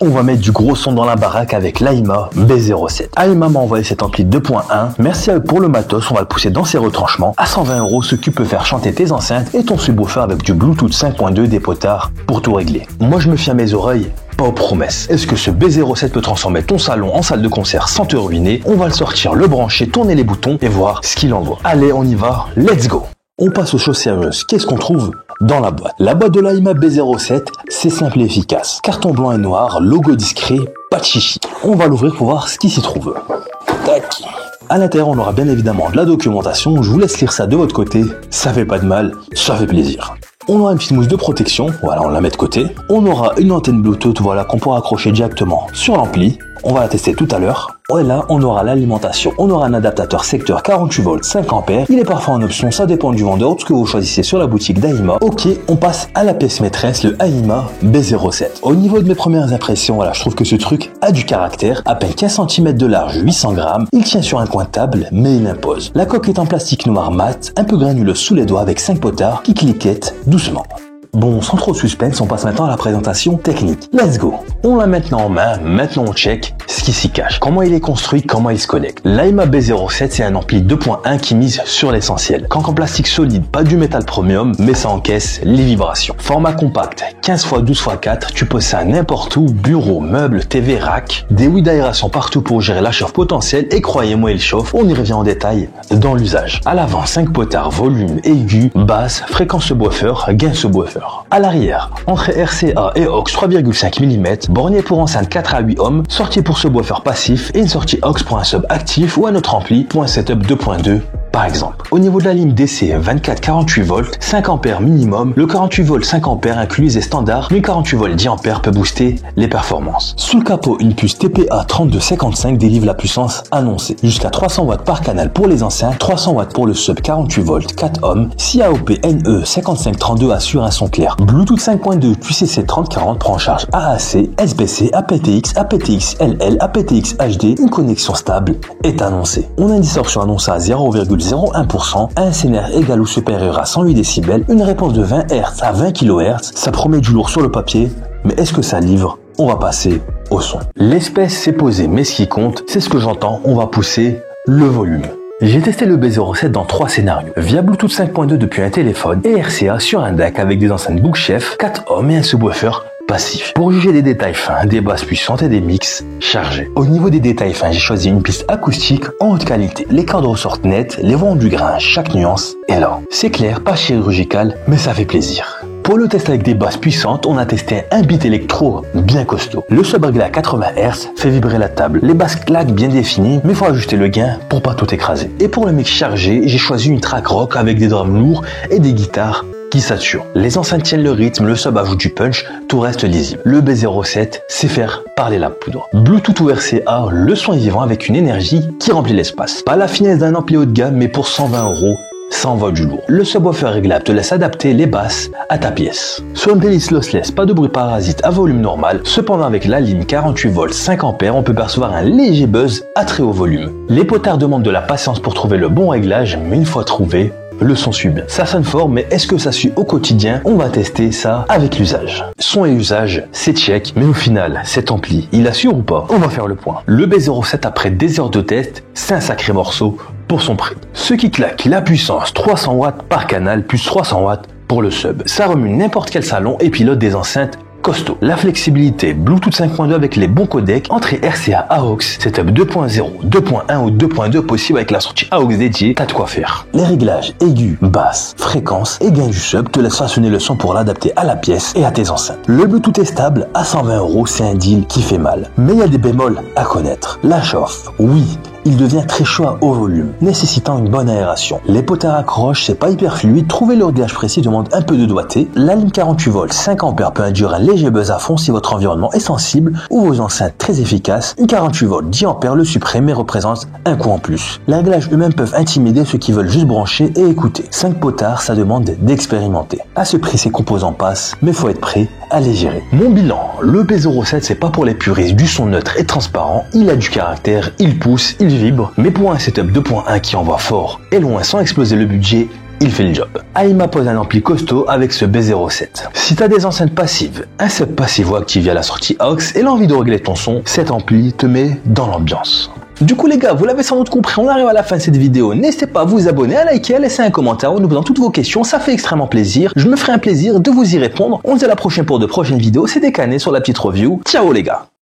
On va mettre du gros son dans la baraque avec l'AIMA B07. AIMA m'a envoyé cet ampli 2.1. Merci à eux pour le matos, on va le pousser dans ses retranchements. À 120 €, ce qui peut faire chanter tes enceintes et ton subwoofer avec du Bluetooth 5.2 des potards pour tout régler. Moi je me fie à mes oreilles, pas aux promesses. Est-ce que ce B07 peut transformer ton salon en salle de concert sans te ruiner? On va le sortir, le brancher, tourner les boutons et voir ce qu'il envoie. Allez, on y va, let's go! On passe aux choses sérieuses. Qu'est-ce qu'on trouve dans la boîte? La boîte de l'AIMA B07, c'est simple et efficace. Carton blanc et noir, logo discret, pas de chichi. On va l'ouvrir pour voir ce qui s'y trouve. Tac. À l'intérieur, on aura bien évidemment de la documentation. Je vous laisse lire ça de votre côté. Ça fait pas de mal, ça fait plaisir. On aura une petite mousse de protection, voilà, on la met de côté. On aura une antenne Bluetooth, voilà, qu'on pourra accrocher directement sur l'ampli. On va la tester tout à l'heure. Et là, on aura l'alimentation. On aura un adaptateur secteur 48 volts 5 ampères. Il est parfois en option, ça dépend du vendeur, de ce que vous choisissez sur la boutique d'AIMA. Ok, on passe à la pièce maîtresse, le AIMA B07. Au niveau de mes premières impressions, voilà, je trouve que ce truc a du caractère. À peine 15 cm de large, 800 grammes. Il tient sur un coin de table, mais il impose. La coque est en plastique noir mat, un peu granuleuse sous les doigts avec 5 potards qui cliquettent doucement. Bon, sans trop de suspense, on passe maintenant à la présentation technique. Let's go! On l'a maintenant en main, maintenant on check ce qui s'y cache. Comment il est construit, comment il se connecte. L'AIMA B07, c'est un ampli 2.1 qui mise sur l'essentiel. Cancre en plastique solide, pas du métal premium, mais ça encaisse les vibrations. Format compact, 15 x 12 x 4, tu poses ça n'importe où, bureau, meuble, TV, rack. Des ouïes d'aération partout pour gérer la chauffe potentielle et croyez-moi, il chauffe. On y revient en détail dans l'usage. À l'avant, 5 potards, volume, aigu, basse, fréquence subwoofer, gain subwoofer. À l'arrière, entrée RCA et aux 3,5 mm, bornier pour enceinte 4 à 8 ohms, sortie pour subwoofer passif et une sortie aux pour un sub actif ou un autre ampli pour un setup 2.2 par exemple. Au niveau de la ligne DC 24-48 volts, 5 ampères minimum, le 48 volts 5 ampères inclus et standard, mais 48 volts 10 ampères peut booster les performances. Sous le capot, une puce TPA 3255 délivre la puissance annoncée. Jusqu'à 300 watts par canal pour les enceintes, 300 watts pour le sub 48 volts 4 ohms, 6 AOP NE 5532 assure un son clair. Bluetooth 5.2 QCC 3040 prend en charge AAC, SBC, aptX, aptX LL, aptX HD, une connexion stable est annoncée. On a une distorsion annoncée à 0,01%, un SNR égal ou supérieur à 108 décibels, une réponse de 20 Hz à 20 kHz, ça promet du lourd sur le papier, mais est-ce que ça livre? On va passer au son. L'espèce s'est posée, mais ce qui compte, c'est ce que j'entends, on va pousser le volume. J'ai testé le B07 dans 3 scénarios, via Bluetooth 5.2 depuis un téléphone et RCA sur un DAC avec des enceintes Bookshelf, 4 ohms et un subwoofer passif. Pour juger des détails fins, des basses puissantes et des mix chargés. Au niveau des détails fins, j'ai choisi une piste acoustique en haute qualité. Les cordes ressortent nettes, les voix ont du grain, chaque nuance est là. C'est clair, pas chirurgical, mais ça fait plaisir. Pour le test avec des basses puissantes, on a testé un beat électro bien costaud. Le sub réglé à 80 Hz fait vibrer la table. Les basses claquent bien définies, mais il faut ajuster le gain pour pas tout écraser. Et pour le mix chargé, j'ai choisi une track rock avec des drums lourds et des guitares qui saturent. Les enceintes tiennent le rythme, le sub ajoute du punch, tout reste lisible. Le B07 sait faire parler la poudre. Bluetooth ou RCA, le son est vivant avec une énergie qui remplit l'espace. Pas la finesse d'un ampli haut de gamme, mais pour 120 €, ça envoie du lourd. Le subwoofer réglable te laisse adapter les basses à ta pièce. Sur une playlist lossless, pas de bruit parasite à volume normal, cependant avec la ligne 48 volts 5 ampères, on peut percevoir un léger buzz à très haut volume. Les potards demandent de la patience pour trouver le bon réglage, mais une fois trouvé, le son suit bien. Ça sonne fort, mais est-ce que ça suit au quotidien? On va tester ça avec l'usage. Son et usage, c'est check, mais au final, cet ampli, il assure ou pas? On va faire le point. Le B07, après des heures de test, c'est un sacré morceau pour son prix. Ce qui claque, la puissance, 300 watts par canal, plus 300 watts pour le sub. Ça remue n'importe quel salon et pilote des enceintes costaud. La flexibilité, Bluetooth 5.2 avec les bons codecs, entrée RCA AUX, setup 2.0, 2.1 ou 2.2 possible avec la sortie AUX dédiée, t'as de quoi faire. Les réglages aigus, basse, fréquence et gain du sub te laissent façonner le son pour l'adapter à la pièce et à tes enceintes. Le Bluetooth est stable, à 120 €, c'est un deal qui fait mal. Mais il y a des bémols à connaître. La chauffe, oui. Il devient très chaud à haut volume, nécessitant une bonne aération. Les potards accrochent, c'est pas hyper fluide, trouver le réglage précis demande un peu de doigté. La ligne 48 volts 5 ampères peut induire un léger buzz à fond si votre environnement est sensible ou vos enceintes très efficaces. Une 48 volts 10 ampères le suprême et représente un coût en plus. Les réglages eux-mêmes peuvent intimider ceux qui veulent juste brancher et écouter. 5 potards, ça demande d'expérimenter. À ce prix, ces composants passent, mais faut être prêt à les gérer. Mon bilan, le B07 c'est pas pour les puristes du son neutre et transparent, il a du caractère, il pousse, il vibre, mais pour un setup 2.1 qui envoie fort et loin sans exploser le budget, il fait le job. Aima pose un ampli costaud avec ce B07. Si t'as des enceintes passives, un set passivo activé à la sortie aux et l'envie de régler ton son, cet ampli te met dans l'ambiance. Du coup les gars, vous l'avez sans doute compris, on arrive à la fin de cette vidéo. N'hésitez pas à vous abonner, à liker, à laisser un commentaire en nous posant toutes vos questions, ça fait extrêmement plaisir. Je me ferai un plaisir de vous y répondre. On se dit à la prochaine pour de prochaines vidéos, c'était Canet sur la petite review. Ciao les gars.